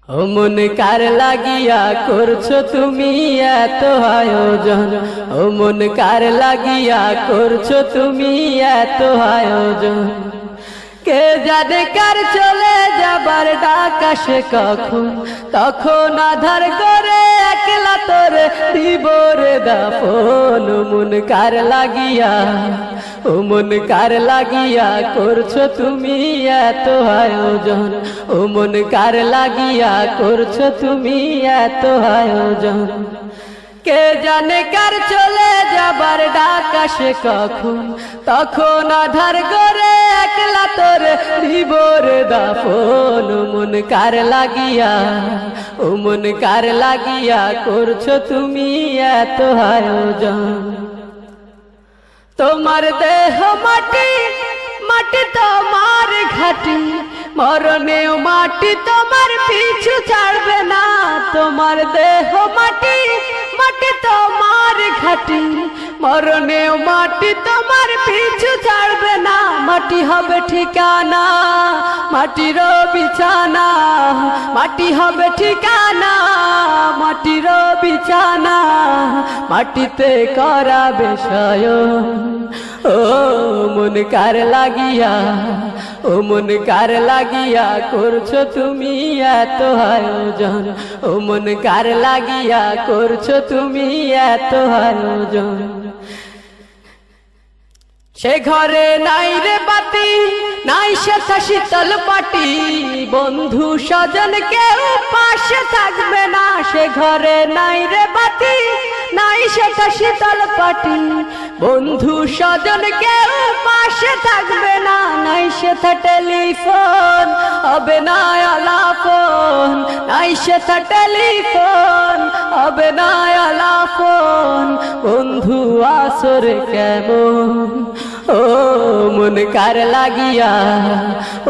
ও মন কার লাগিয়া করছো তুমি এত আয়োজন, ও মন কার লাগিয়া করছো তুমি এত আয়োজন। কে জানে কার চলে যাবার ডাক আসে কখন, তখন আধার করে একলা তোরে দিব রে দাফন। ও মন কার লাগিয়া, ও মন কার লাগিয়া করছো তুমি এত আয়োজন, ও মন কার লাগিয়া করছো তুমি এত আয়োজন। কে জানে কার চলে যাবার ডাক আসে কখন, তখন আধার করে একলা তোরে দিব রে দাফন। ও মন কার লাগিয়া, ও মন কার লাগিয়া করছো তুমি এত আয়োজন। তোমার দেহ মাটি, মাটি তোমার ঘাটি, মরণেও মাটি তোমার পিছু ছাড়বে না। তোমার দেহ মাটি, মাটি তোমার ঘাটি, মরণেও মাটি তোমার পিছু ছাড়বে না। মাটি হবে ঠিকানা, মাটির বিছানা, মাটি হবে ঠিকানা, মাটির বিছানা, মাটিতে করাবে শয়ন। ও মন কার লাগিয়া, ও মন কার লাগিয়া করছো তুমি এত আয়োজন, ও মন কার লাগিয়া করছো তুমি এত আয়োজন। সে ঘরে নাই রে বাতি, নাই সেথা শীতল পাটি, বন্ধু স্বজন কেউ পাশে থাকবে না। সে ঘরে নাই রে বাতি, নাই সেথা শীতল পাটি, বন্ধু স্বজন কেউ পাশে থাকবে না। নাই সেথা টেলিফোন, হবে না আলাপন, নাই সেথা টেলিফোন, হবে না আলাপন। বন্ধু আসরে কেমন, ও মন কার লাগিয়া,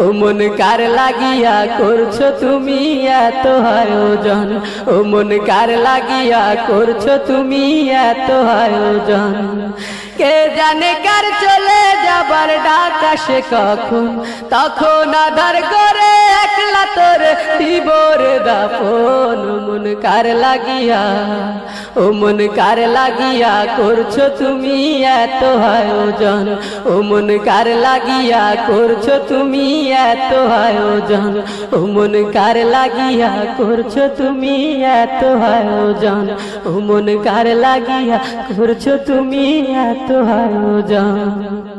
ও মন কার লাগিয়া করছো তুমি এত আয়োজন, ও মন কার লাগিয়া করছো তুমি এত আয়োজন। কে জানে কার চলে যাবার ডাক আসে কখন, তখন আধার করে একলা তোরে দিব রে দাফন। ও মন কার লাগিয়া, ও মন কার লাগিয়া করছো তুমি এত আয়োজন, ও মন কার লাগিয়া করছো তুমি এত আয়োজন, ও মন কার লাগিয়া করছো তুমি এত আয়োজন, ও মন কার লাগিয়া করছো তুমি এত আয়োজন।